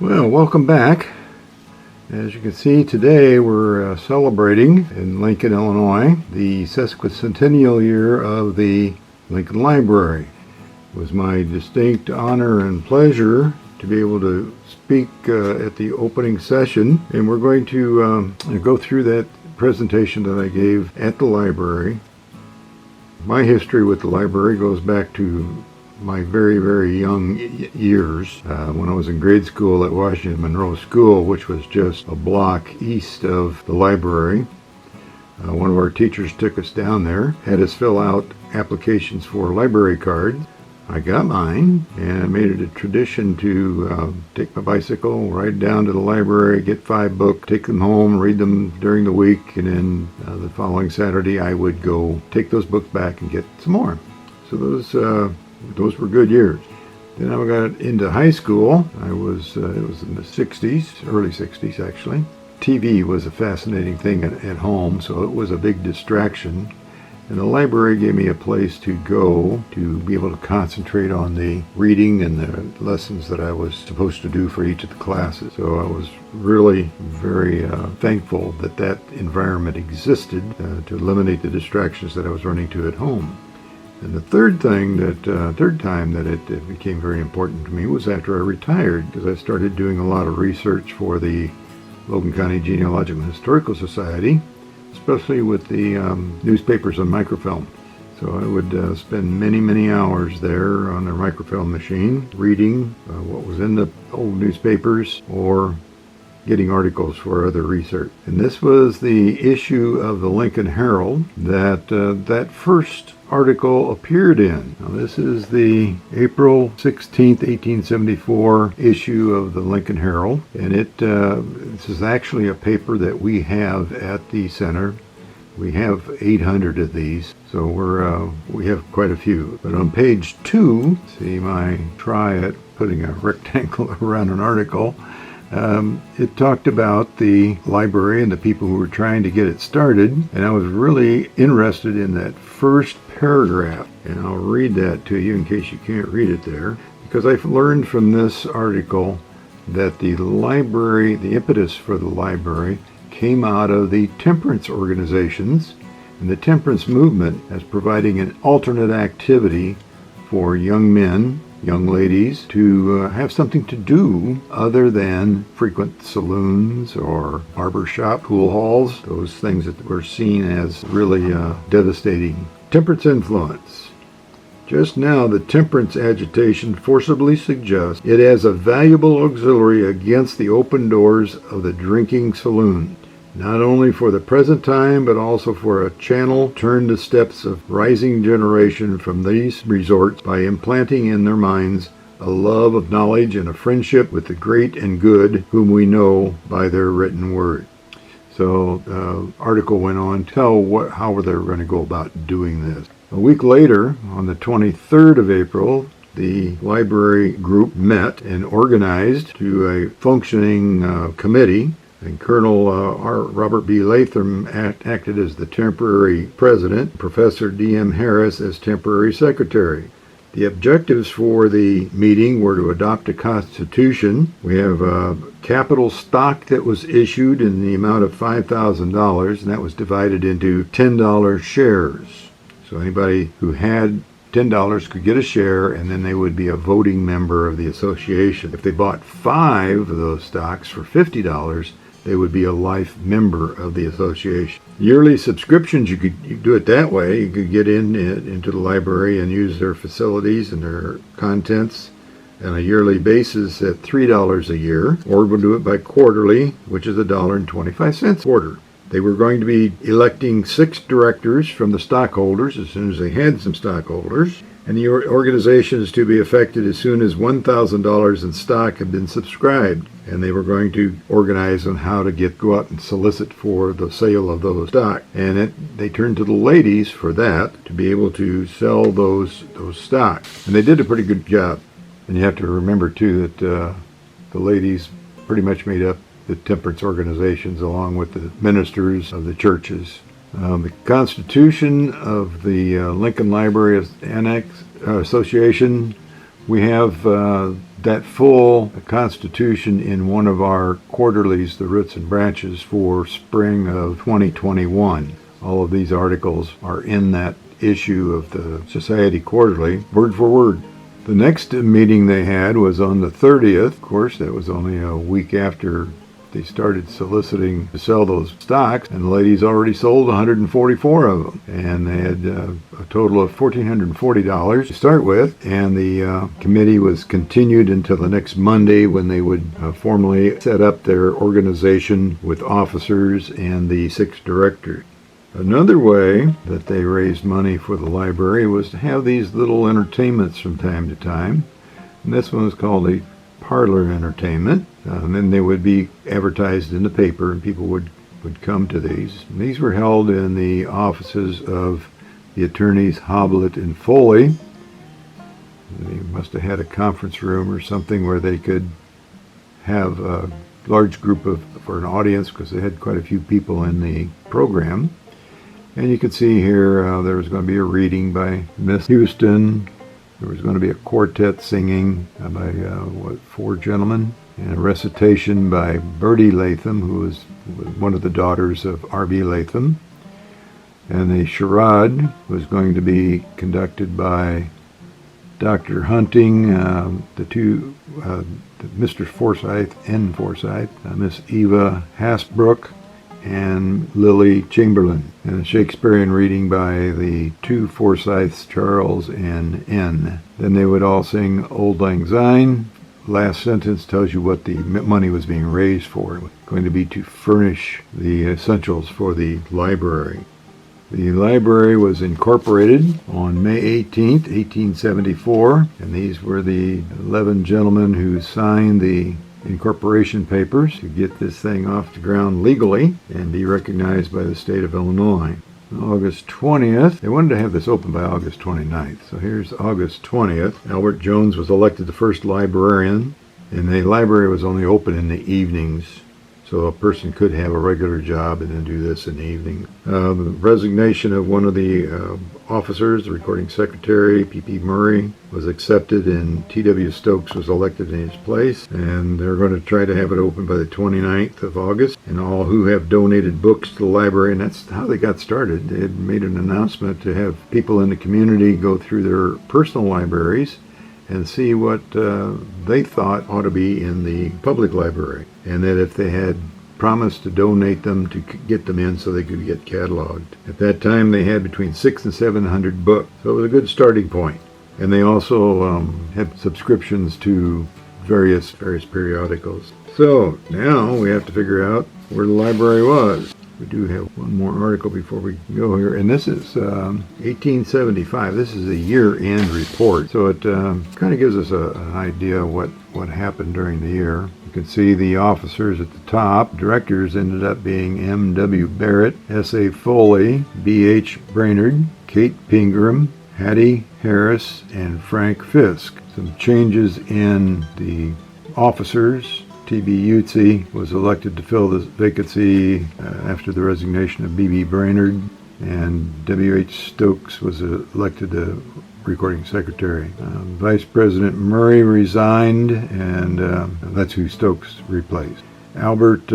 Well, welcome back. As you can see, today we're celebrating in Lincoln, Illinois, the Sesquicentennial year of the Lincoln Library. It was my distinct honor and pleasure to be able to speak at the opening session, and we're going to go through that presentation that I gave at the library. My history with the library goes back to my very, very young years when I was in grade school at Washington Monroe School, which was just a block east of the library. One of our teachers took us down there, had us fill out applications for library cards. I got mine, and I made it a tradition to take my bicycle, ride down to the library, get 5 books, take them home, read them during the week, and then the following Saturday I would go take those books back and get some more. So those were good years. Then I got into high school. It was in the 60s, early 60s actually. TV was a fascinating thing at home, so it was a big distraction. And the library gave me a place to go to be able to concentrate on the reading and the lessons that I was supposed to do for each of the classes. So I was really very thankful that that environment existed to eliminate the distractions that I was running to at home. And the third time that it became very important to me was after I retired, because I started doing a lot of research for the Logan County Genealogical and Historical Society, especially with the newspapers on microfilm. So I would spend many hours there on the microfilm machine, reading what was in the old newspapers or getting articles for other research. And this was the issue of the Lincoln Herald that first article appeared in. Now, this is the April 16th, 1874 issue of the Lincoln Herald, and this is actually a paper that we have at the center. We have 800 of these, so we have quite a few. But on page 2, see my try at putting a rectangle around an article. It talked about the library and the people who were trying to get it started, and I was really interested in that first paragraph, and I'll read that to you in case you can't read it there, because I've learned from this article that the library, the impetus for the library, came out of the temperance organizations and the temperance movement as providing an alternate activity for young men, young ladies, to have something to do other than frequent saloons or barber shop, pool halls, those things that were seen as really devastating. Temperance influence. Just now, the temperance agitation forcibly suggests it as a valuable auxiliary against the open doors of the drinking saloon, not only for the present time, but also for a channel turn the steps of rising generation from these resorts by implanting in their minds a love of knowledge and a friendship with the great and good whom we know by their written word. So the article went on to tell how they were going to go about doing this. A week later, on the 23rd of April, the library group met and organized to a functioning committee, and Colonel Robert B. Latham acted as the temporary president, Professor D.M. Harris as temporary secretary. The objectives for the meeting were to adopt a constitution. We have a capital stock that was issued in the amount of $5,000, and that was divided into $10 shares. So anybody who had $10 could get a share, and then they would be a voting member of the association. If they bought 5 of those stocks for $50, they would be a life member of the association. Yearly subscriptions, you could do it that way. You could get into the library and use their facilities and their contents on a yearly basis at $3 a year, or we'll do it by quarterly, which is $1.25 a quarter. They were going to be electing 6 directors from the stockholders as soon as they had some stockholders, and the organization is to be effected as soon as $1,000 in stock had been subscribed, and they were going to organize on how to go out and solicit for the sale of those stock. And they turned to the ladies for that, to be able to sell those stocks. And they did a pretty good job. And you have to remember, too, that the ladies pretty much made up the temperance organizations along with the ministers of the churches. The Constitution of the Lincoln Library Association, we have that full Constitution in one of our quarterlies, the Roots and Branches, for spring of 2021. All of these articles are in that issue of the Society Quarterly, word for word. The next meeting they had was on the 30th. Of course, that was only a week after they started soliciting to sell those stocks, and the ladies already sold 144 of them. And they had a total of $1,440 to start with, and the committee was continued until the next Monday when they would formally set up their organization with officers and the 6 directors. Another way that they raised money for the library was to have these little entertainments from time to time. And this one was called a parlor entertainment. And then they would be advertised in the paper, and people would come to these. And these were held in the offices of the attorneys Hoblet and Foley. They must have had a conference room or something where they could have a large group for an audience, because they had quite a few people in the program. And you can see here there was going to be a reading by Miss Houston. There was going to be a quartet singing by 4 gentlemen, and a recitation by Bertie Latham, who was one of the daughters of R.B. Latham. And the charade was going to be conducted by Dr. Hunting, the two, Mr. Forsyth, N. Forsyth, Miss Eva Hasbrook, and Lily Chamberlain, and a Shakespearean reading by the 2 Forsyths, Charles and N. Then they would all sing Auld Lang Syne. Last sentence tells you what the money was being raised for. It was going to be to furnish the essentials for the library. The library was incorporated on May 18th, 1874, and these were the 11 gentlemen who signed the incorporation papers to get this thing off the ground legally and be recognized by the state of Illinois. On August 20th, they wanted to have this open by August 29th. So here's August 20th. Albert Jones was elected the first librarian, and the library was only open in the evenings, so a person could have a regular job and then do this in the evening. The resignation of one of the officers, the recording secretary, P.P. Murray, was accepted, and T.W. Stokes was elected in his place. And they're going to try to have it open by the 29th of August. And all who have donated books to the library, and that's how they got started. They had made an announcement to have people in the community go through their personal libraries and see what they thought ought to be in the public library, and that if they had promised to donate them to get them in so they could get cataloged. At that time they had between 600 and 700 books, so it was a good starting point. And they also had subscriptions to various periodicals. So now we have to figure out where the library was. We do have one more article before we go here, and this is 1875. This is a year-end report, so it kind of gives us an idea of what happened during the year. You can see the officers at the top. Directors ended up being M.W. Barrett, S.A. Foley, B.H. Brainerd, Kate Pingram, Hattie Harris, and Frank Fisk. Some changes in the officers. T.B. Utze was elected to fill this vacancy after the resignation of B.B. Brainerd, and W.H. Stokes was elected to recording secretary. Vice President Murray resigned, and that's who Stokes replaced. Albert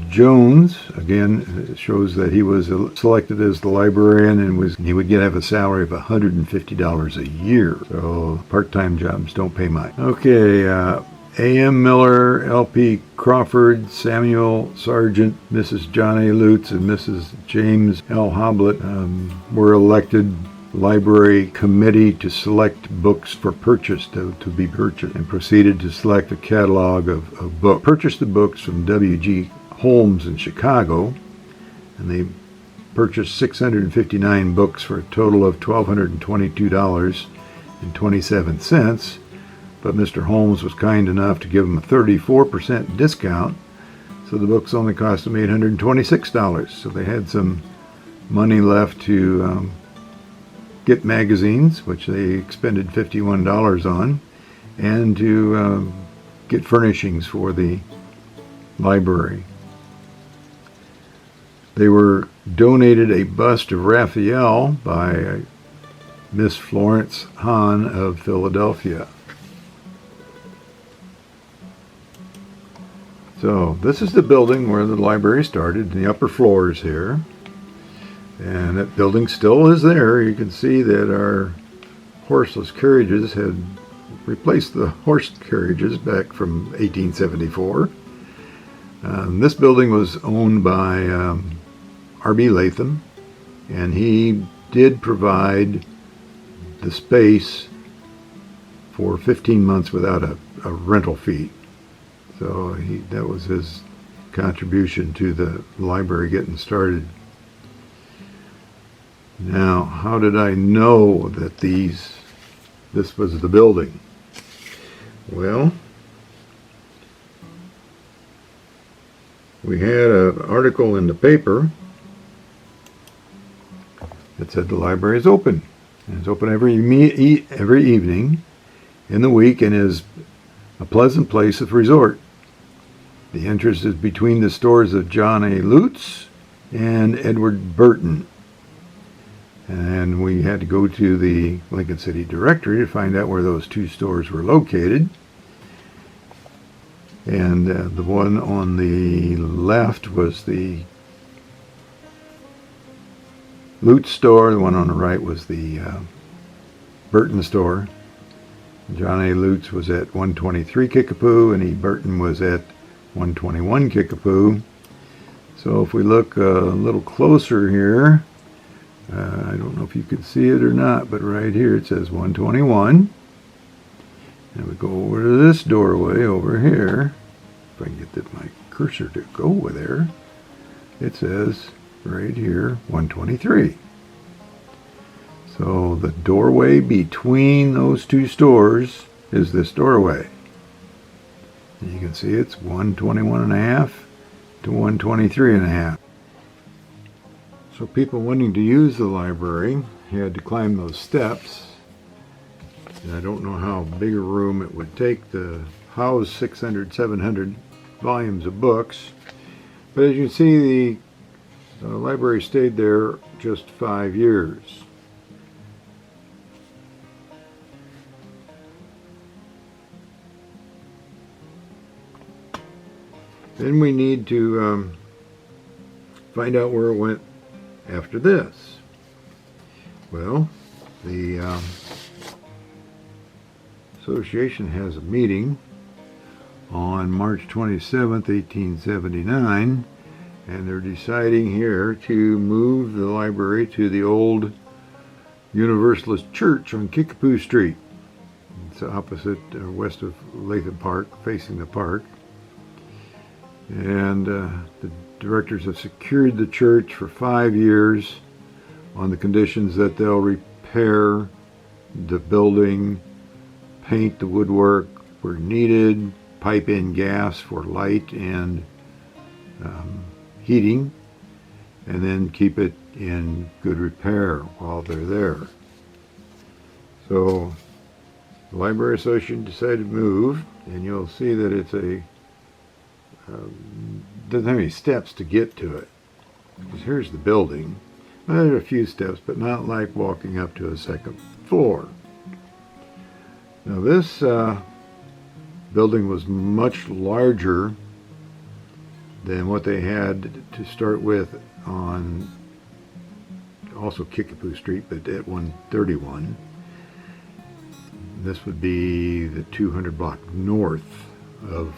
Jones, again, shows that he was selected as the librarian, and he would have a salary of $150 a year. So part-time jobs don't pay much. Okay, A.M. Miller, L.P. Crawford, Samuel Sargent, Mrs. John A. Lutz, and Mrs. James L. Hoblet were elected library committee to select books for purchase, to be purchased, and proceeded to select a catalog of books. Purchased the books from W.G. Holmes in Chicago, and they purchased 659 books for a total of $1,222.27. But Mr. Holmes was kind enough to give them a 34% discount, so the books only cost them $826. So they had some money left to get magazines, which they expended $51 on, and to get furnishings for the library. They were donated a bust of Raphael by Miss Florence Hahn of Philadelphia. So this is the building where the library started, the upper floors here. And that building still is there. You can see that our horseless carriages had replaced the horse carriages back from 1874. This building was owned by R.B. Latham, and he did provide the space for 15 months without a rental fee. So that was his contribution to the library getting started. Now, how did I know that this was the building? Well, we had an article in the paper that said the library is open. And it's open every evening in the week and is a pleasant place of resort. The entrance is between the stores of John A. Lutz and Edward Burton. And we had to go to the Lincoln City Directory to find out where those two stores were located. And the one on the left was the Lutz store. The one on the right was the Burton store. John A. Lutz was at 123 Kickapoo, and E. Burton was at 121 Kickapoo. So if we look a little closer here, I don't know if you can see it or not, but right here it says 121. And we go over to this doorway over here. If I can get my cursor to go over there, it says right here 123. So the doorway between those two stores is this doorway. And you can see it's 121 and a half to 123 and a half. So people wanting to use the library had to climb those steps. And I don't know how big a room it would take to house 600, 700 volumes of books. But as you can see, the library stayed there just 5 years. Then we need to find out where it went after this. Well, the association has a meeting on March 27th, 1879, and they're deciding here to move the library to the old Universalist Church on Kickapoo Street. It's opposite, west of Latham Park, facing the park. And the directors have secured the church for 5 years on the conditions that they'll repair the building, paint the woodwork where needed, pipe in gas for light and heating, and then keep it in good repair while they're there. So the Library Association decided to move, and you'll see that it's doesn't have any steps to get to it. Because here's the building. Well, there are a few steps, but not like walking up to a second floor. Now this building was much larger than what they had to start with on also Kickapoo Street, but at 131. This would be the 200 block north of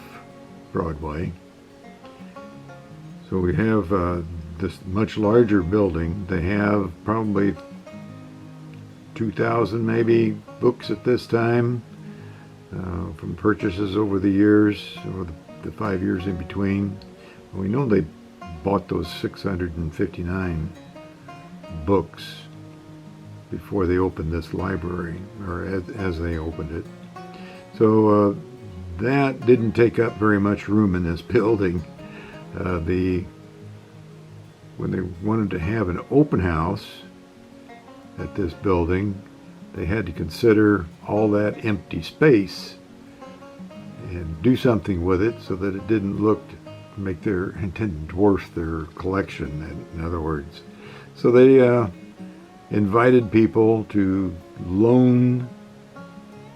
Broadway. So we have this much larger building. They have probably 2,000 maybe books at this time from purchases over the years, or the 5 years in between. We know they bought those 659 books before they opened this library, or as they opened it. So that didn't take up very much room in this building. When they wanted to have an open house at this building, they had to consider all that empty space and do something with it so that it didn't dwarf their collection, in other words. So they invited people to loan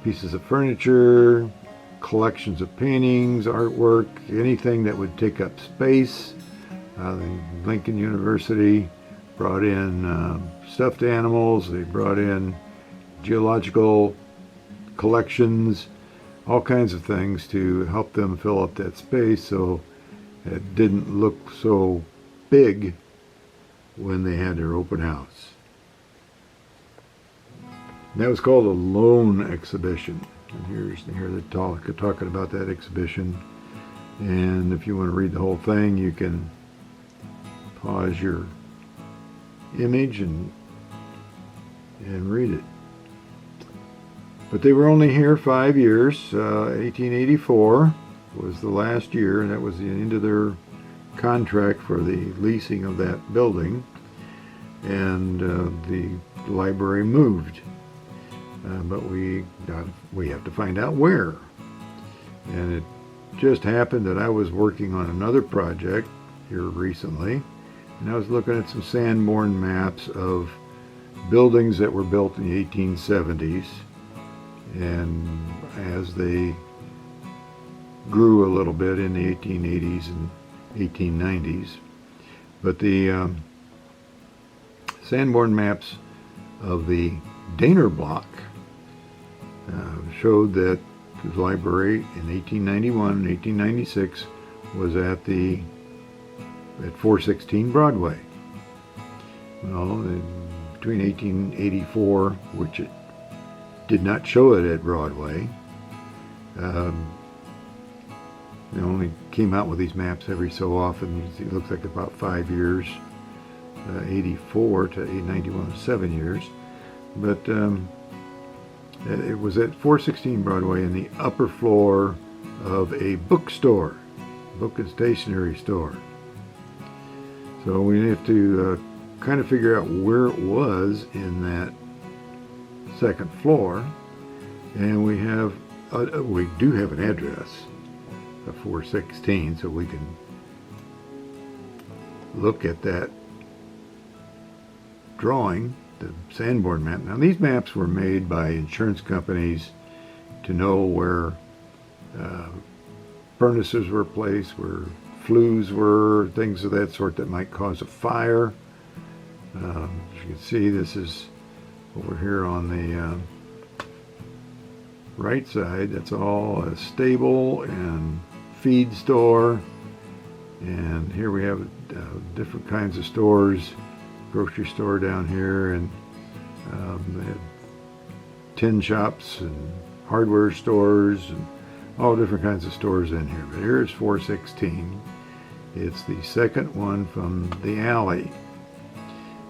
pieces of furniture, collections of paintings, artwork, anything that would take up space. The Lincoln University brought in stuffed animals. They brought in geological collections, all kinds of things to help them fill up that space so it didn't look so big when they had their open house. And that was called a loan exhibition. And here they're talking about that exhibition. And if you want to read the whole thing, you can pause your image and read it. But they were only here 5 years. 1884 was the last year, and that was the end of their contract for the leasing of that building. And the library moved. But we have to find out where. And it just happened that I was working on another project here recently, and I was looking at some Sanborn maps of buildings that were built in the 1870s, and as they grew a little bit in the 1880s and 1890s. But the Sanborn maps of the Daner block showed that the library in 1891 and 1896 was at 416 Broadway. Well, between 1884, which it did not show it at Broadway, they only came out with these maps every so often. It looks like about 5 years. 84 to 91 was 7 years. But it was at 416 Broadway in the upper floor of a bookstore, book and stationery store. So we have to kind of figure out where it was in that second floor, and we do have an address of 416, so we can look at that drawing, the Sanborn map. Now these maps were made by insurance companies to know where furnaces were placed, where flues were, things of that sort that might cause a fire. As you can see, this is over here on the right side. That's all a stable and feed store. And here we have different kinds of stores. Grocery store down here, and they had tin shops and hardware stores and all different kinds of stores in here. But here's 416. It's the second one from the alley.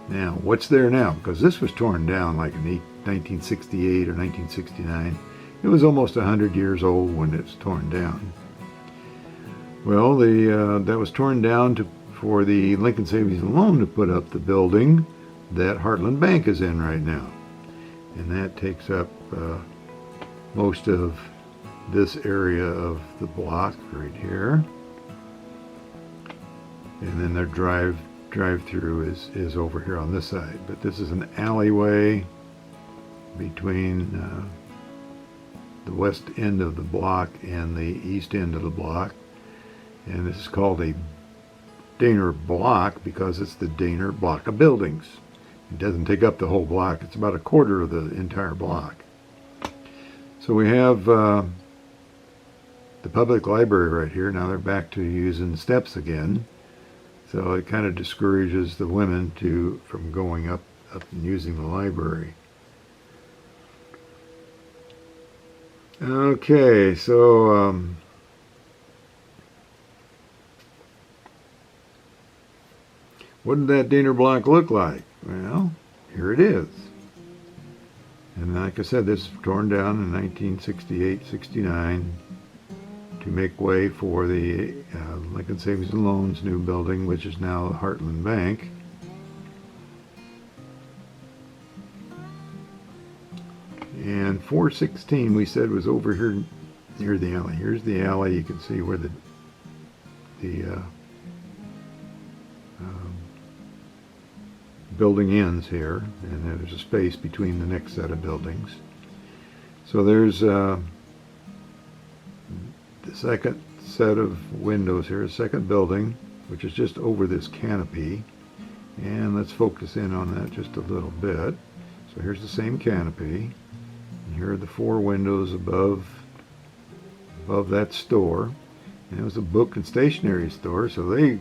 Now, what's there now? Because this was torn down like in 1968 or 1969. It was almost 100 years old when it was torn down. Well, that was torn down for the Lincoln Savings and Loan to put up the building that Heartland Bank is in right now. And that takes up most of this area of the block right here. And then their drive-through is over here on this side. But this is an alleyway between the west end of the block and the east end of the block. And this is called a Daner block because it's the Daner block of buildings. It doesn't take up the whole block. It's about a quarter of the entire block. So we have the public library right here. Now they're back to using steps again. So it kind of discourages the women from going up and using the library. Okay, so what did that Daner block look like? Well, here it is. And like I said, this was torn down in 1968-69 to make way for the Lincoln Savings and Loan's new building, which is now the Heartland Bank. And 416, we said, was over here near the alley. Here's the alley. You can see where the building ends here, and there's a space between the next set of buildings. So there's the second set of windows here, second building, which is just over this canopy. And let's focus in on that just a little bit. So here's the same canopy. And here are the 4 windows above that store. And it was a book and stationery store, so they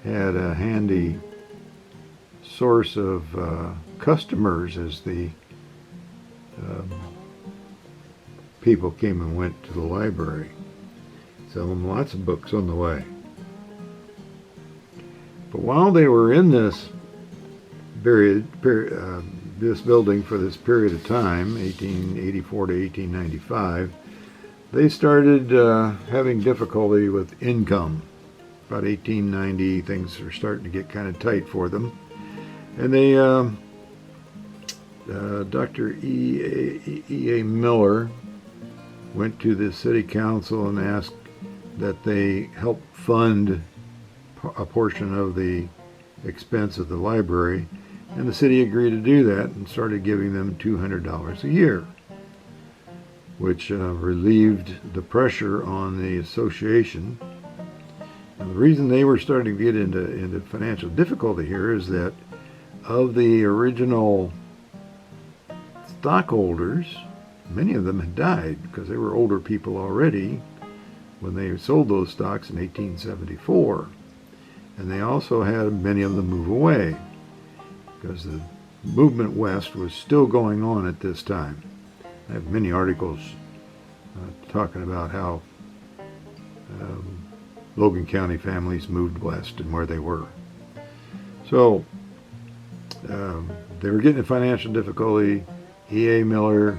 had a handy source of customers as the people came and went to the library. Selling lots of books on the way. But while they were in this this building for this period of time, 1884 to 1895, they started having difficulty with income. About 1890, things were starting to get kind of tight for them. And they, Dr. E.A. Miller went to the city council and asked that they help fund a portion of the expense of the library, and the city agreed to do that and started giving them $200 a year, which relieved the pressure on the association. And the reason they were starting to get into financial difficulty here is that of the original stockholders, many of them had died because they were older people already when they sold those stocks in 1874. And they also had many of them move away because the movement west was still going on at this time. I have many articles talking about how Logan County families moved west and where they were. So they were getting in financial difficulty. E.A. Miller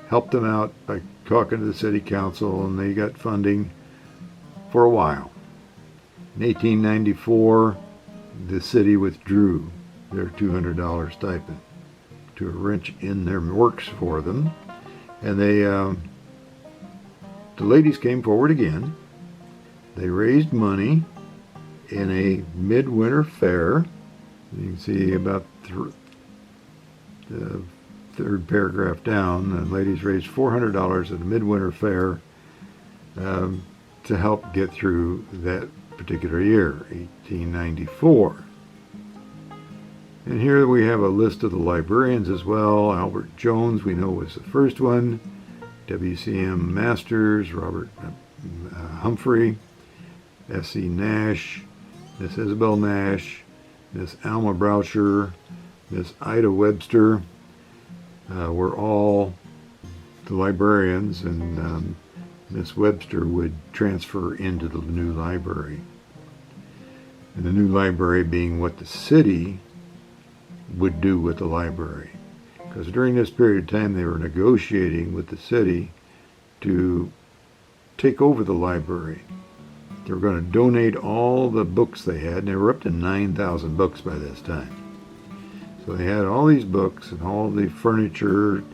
helped them out by talking to the city council, and they got funding for a while. In 1894, the city withdrew their $200 stipend to wrench in their works for them, and the ladies came forward again. They raised money in a midwinter fair. You can see about the third paragraph down, the ladies raised $400 at the midwinter fair to help get through that particular year, 1894. And here we have a list of the librarians as well. Albert Jones, we know, was the first one. W.C.M. Masters, Robert Humphrey, S.E. Nash, Miss Isabel Nash, Miss Alma Broucher, Miss Ida Webster were all the librarians, and Miss Webster would transfer into the new library. And the new library being what the city would do with the library. Because during this period of time they were negotiating with the city to take over the library. They were going to donate all the books they had, and they were up to 9,000 books by this time. So they had all these books and all the furniture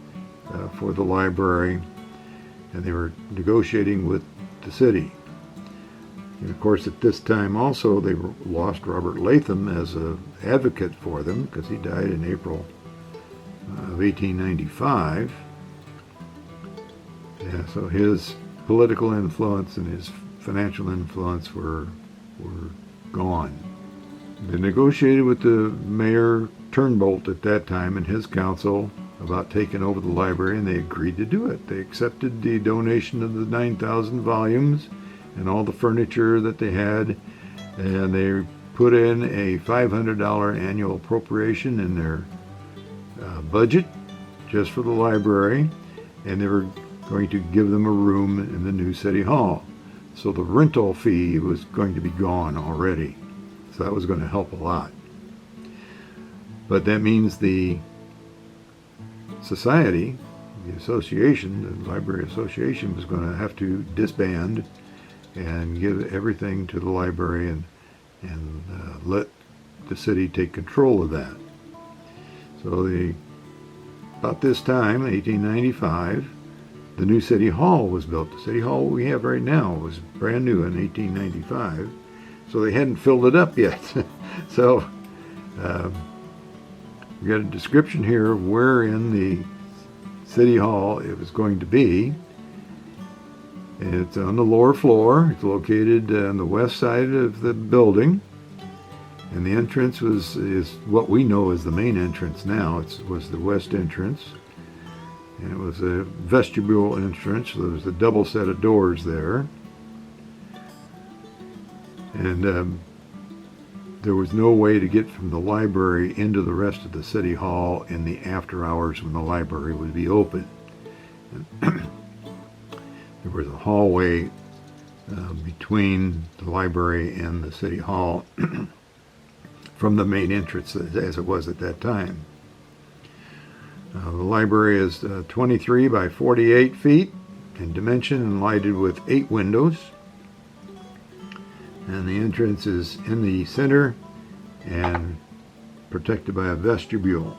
for the library, and they were negotiating with the city. And of course, at this time also, they lost Robert Latham as an advocate for them, because he died in April of 1895. Yeah, so his political influence and his financial influence were gone. They negotiated with the Mayor Turnbolt at that time and his council about taking over the library, and they agreed to do it. They accepted the donation of the 9,000 volumes and all the furniture that they had, and they put in a $500 annual appropriation in their budget just for the library, and they were going to give them a room in the new city hall. So the rental fee was going to be gone already. So that was going to help a lot. But that means the society, the association, the library association, was going to have to disband and give everything to the library and let the city take control of that. So about this time, 1895, the new city hall was built. The city hall we have right now was brand new in 1895, so they hadn't filled it up yet. So we got a description here of where in the city hall it was going to be. It's on the lower floor. It's located on the west side of the building. And the entrance is what we know as the main entrance now. It was the west entrance. And it was a vestibule entrance. So there was a double set of doors there. And there was no way to get from the library into the rest of the city hall in the after hours when the library would be open. There was a hallway between the library and the city hall from the main entrance as it was at that time. The library is 23 by 48 feet in dimension and lighted with 8 windows. And the entrance is in the center and protected by a vestibule.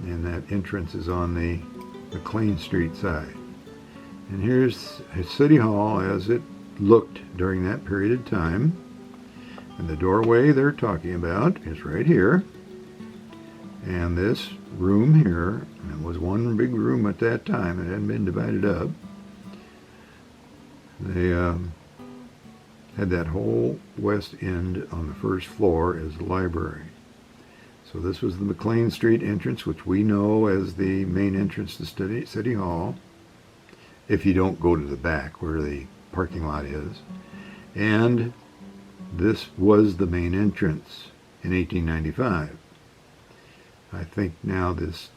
And that entrance is on the McLean Street side. And here's City Hall as it looked during that period of time. And the doorway they're talking about is right here. And this room here, it was one big room at that time. It hadn't been divided up. They had that whole west end on the first floor as the library. So this was the McLean Street entrance, which we know as the main entrance to City Hall, if you don't go to the back where the parking lot is. And this was the main entrance in 1895. I think now this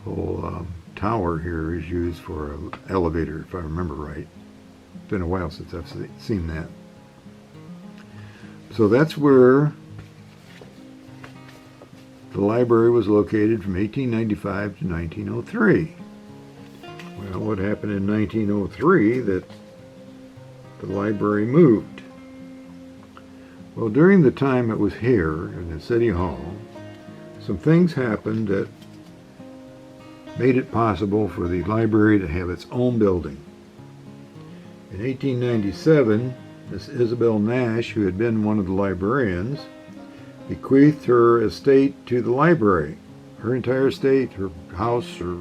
whole tower here is used for an elevator, if I remember right. It's been a while since I've seen that. So that's where the library was located from 1895 to 1903. Well, what happened in 1903 that the library moved? Well, during the time it was here in the City Hall, some things happened that made it possible for the library to have its own building. In 1897, Miss Isabel Nash, who had been one of the librarians, bequeathed her estate to the library. Her entire estate, her house, her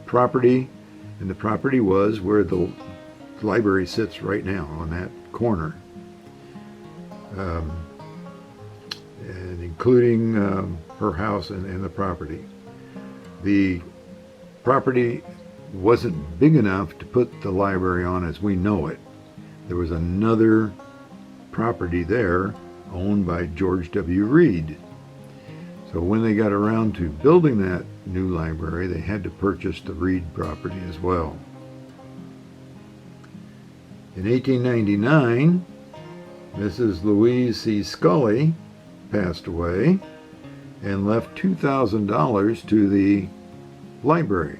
property, and the property was where the library sits right now, on that corner. And including her house and the property. The property wasn't big enough to put the library on as we know it. There was another property there owned by George W. Reed. So when they got around to building that new library, they had to purchase the Reed property as well. In 1899, Mrs. Louise C. Scully passed away and left $2,000 to the library.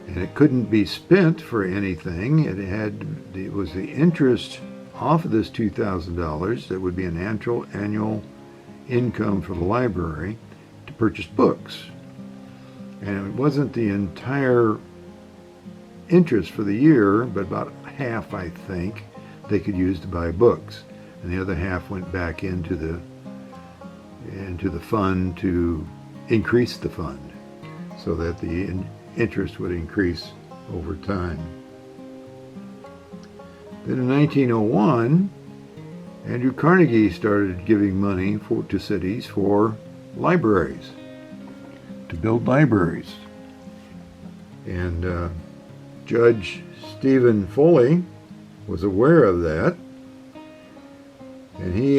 And it couldn't be spent for anything. It was the interest off of this $2,000 that would be an annual income for the library to purchase books. And it wasn't the entire interest for the year, but about half, I think, they could use to buy books. And the other half went back into the fund to increase the fund so that the interest would increase over time. Then in 1901, Andrew Carnegie started giving money to cities for libraries, to build libraries. And Judge Stephen Foley was aware of that, and he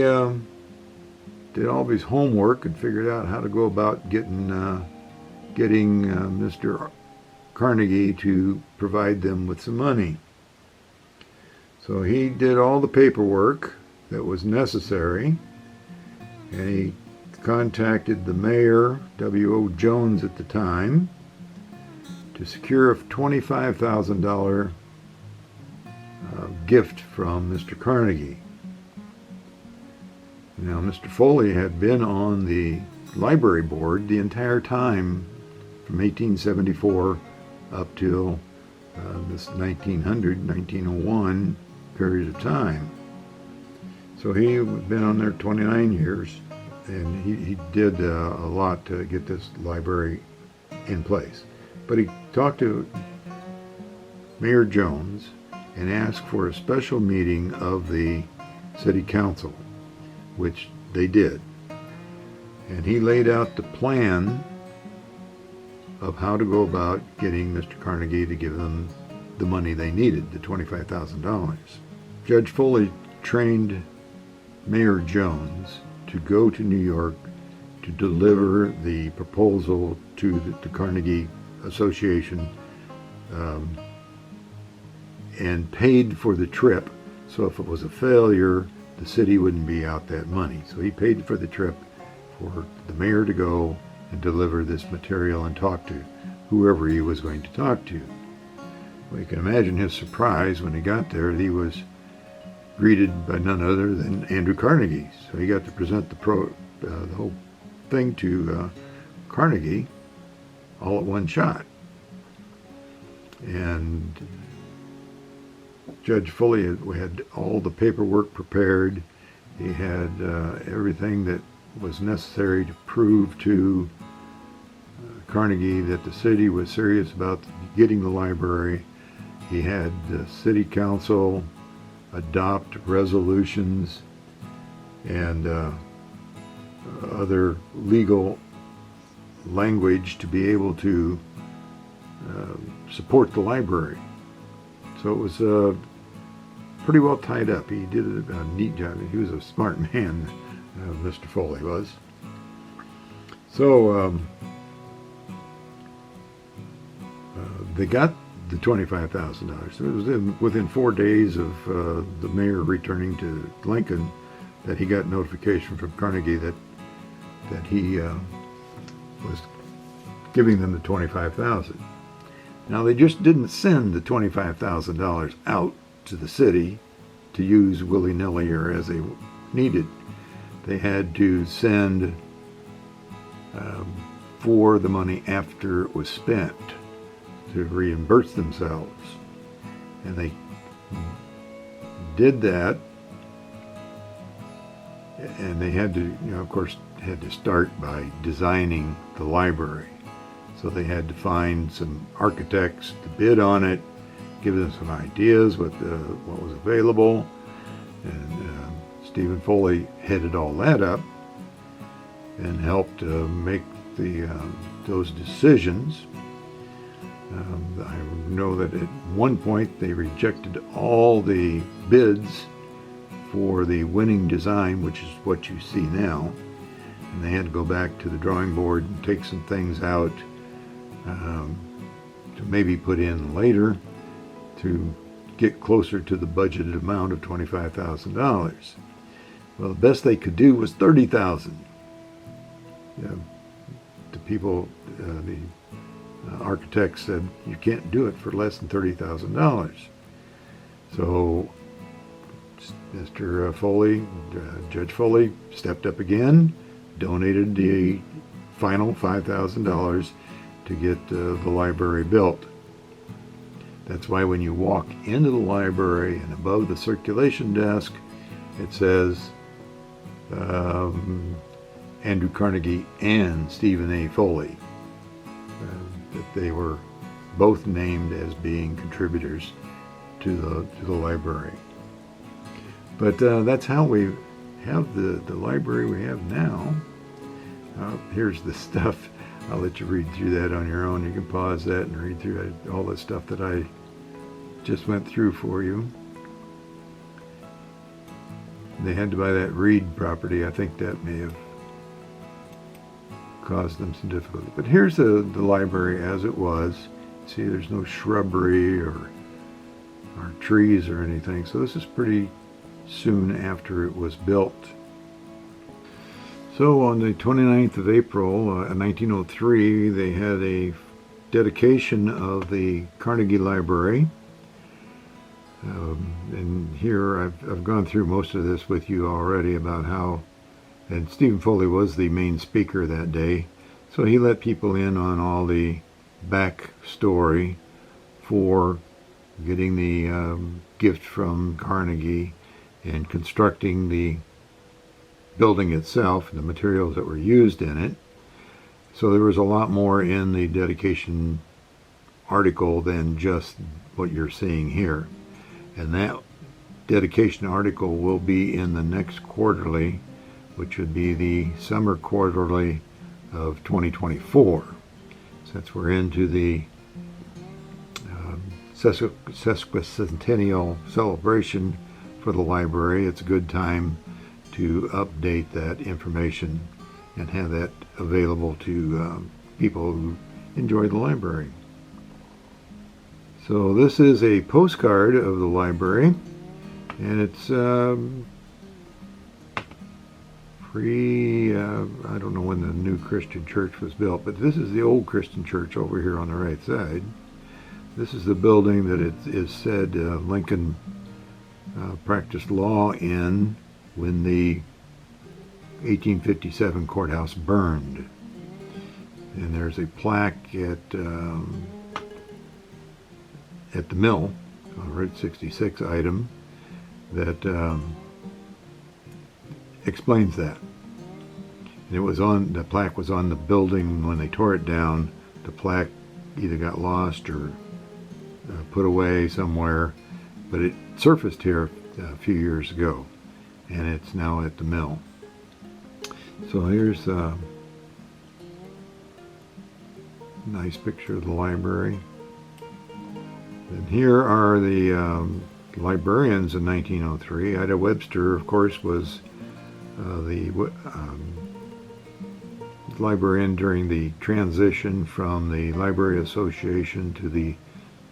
did all of his homework and figured out how to go about getting Mr. Carnegie to provide them with some money. So he did all the paperwork that was necessary, and he contacted the mayor, W.O. Jones at the time, to secure a $25,000 gift from Mr. Carnegie. Now, Mr. Foley had been on the library board the entire time from 1874 up till this 1901 period of time. So he had been on there 29 years, and he did a lot to get this library in place. But he talked to Mayor Jones and asked for a special meeting of the city council, which they did. And he laid out the plan of how to go about getting Mr. Carnegie to give them the money they needed, the $25,000. Judge Foley trained Mayor Jones to go to New York to deliver the proposal to the Carnegie Association, and paid for the trip. So if it was a failure, the city wouldn't be out that money. So he paid for the trip for the mayor to go and deliver this material and talk to whoever he was going to talk to. Well, you can imagine his surprise when he got there that he was greeted by none other than Andrew Carnegie. So he got to present the whole thing to Carnegie all at one shot. And Judge Foley had all the paperwork prepared. He had everything that was necessary to prove to Carnegie that the city was serious about getting the library. He had the city council adopt resolutions and other legal language to be able to support the library. So it was pretty well tied up. He did a neat job. He was a smart man, Mr. Foley was. So they got the $25,000. It was within 4 days of the mayor returning to Lincoln that he got notification from Carnegie that he was giving them the $25,000. Now they just didn't send the $25,000 out to the city to use willy-nilly or as they needed. They had to send for the money after it was spent to reimburse themselves. And they did that, and they had to, of course, had to start by designing the library. So they had to find some architects to bid on it, give them some ideas what was available, and Stephen Foley headed all that up and helped make those decisions. I know that at one point they rejected all the bids for the winning design, which is what you see now, and they had to go back to the drawing board and take some things out to maybe put in later to get closer to the budgeted amount of $25,000. Well, the best they could do was $30,000. The people, the architects said you can't do it for less than $30,000. So Mr. Foley, Judge Foley, stepped up again, donated the final $5,000 to get the library built. That's why when you walk into the library and above the circulation desk, it says Andrew Carnegie and Stephen A. Foley. That they were both named as being contributors to the library. But that's how we have the library we have now. Here's the stuff. I'll let you read through that on your own. You can pause that and read through all the stuff that I just went through for you. They had to buy that Reed property. I think that may have caused them some difficulty. But here's the library as it was. See, there's no shrubbery or trees or anything. So this is pretty soon after it was built. So on the 29th of April, 1903, they had a dedication of the Carnegie Library. And here I've gone through most of this with you already about how, and Stephen Foley was the main speaker that day, so he let people in on all the back story for getting the gift from Carnegie and constructing the building itself and the materials that were used in it. So there was a lot more in the dedication article than just what you're seeing here. And that dedication article will be in the next quarterly, which would be the summer quarterly of 2024. Since we're into the Sesquicentennial celebration for the library, it's a good time to update that information and have that available to people who enjoy the library. So this is a postcard of the library, and it's I don't know when the new Christian church was built, but this is the old Christian church over here on the right side. This is the building that it is said Lincoln practiced law in when the 1857 courthouse burned. And there's a plaque at the mill, on Route 66 item, that explains that. And the plaque was on the building when they tore it down. The plaque either got lost or put away somewhere, but it surfaced here a few years ago, and it's now at the mill. So here's a nice picture of the library. And here are the librarians in 1903. Ida Webster, of course, was the librarian during the transition from the Library Association to the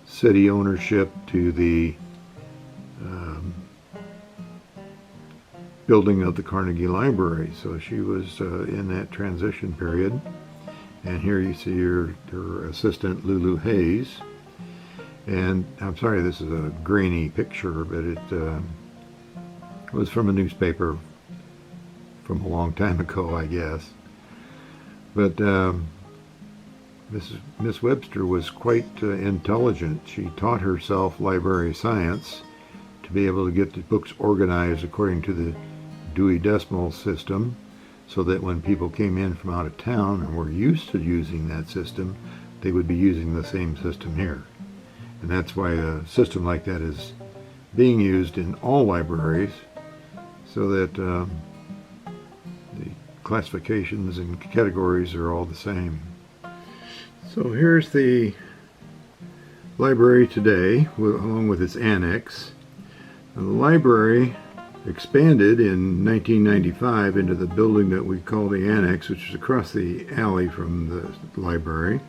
city ownership to the building of the Carnegie Library. So she was in that transition period. And here you see her assistant, Lulu Hayes. And I'm sorry, this is a grainy picture, but it was from a newspaper from a long time ago, I guess. But Miss Webster was quite intelligent. She taught herself library science to be able to get the books organized according to the Dewey Decimal System, so that when people came in from out of town and were used to using that system, they would be using the same system here. And that's why a system like that is being used in all libraries, so that the classifications and categories are all the same. So here's the library today, along with its annex. Now, the library expanded in 1995 into the building that we call the annex, which is across the alley from the library.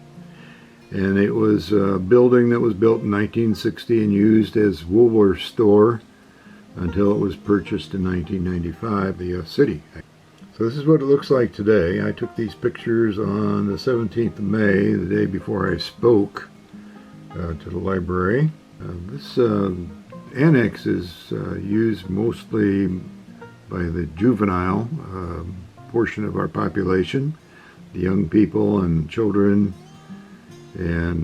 And it was a building that was built in 1960 and used as Woolworth store until it was purchased in 1995, the city. So this is what it looks like today. I took these pictures on the 17th of May, the day before I spoke to the library. This annex is used mostly by the juvenile portion of our population, the young people and children, and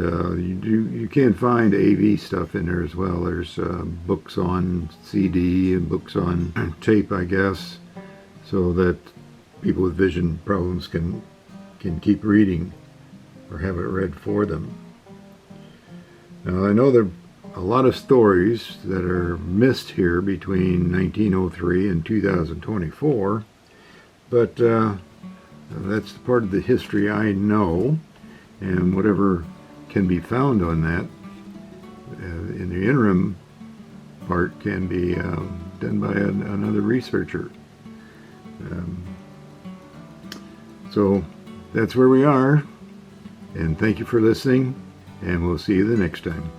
you can find AV stuff in there as well. There's books on CD and books on tape, I guess, so that people with vision problems can keep reading or have it read for them. Now, I know there a lot of stories that are missed here between 1903 and 2024, but that's the part of the history I know, and whatever can be found on that in the interim part can be done by another researcher. So that's where we are, and thank you for listening, and we'll see you the next time.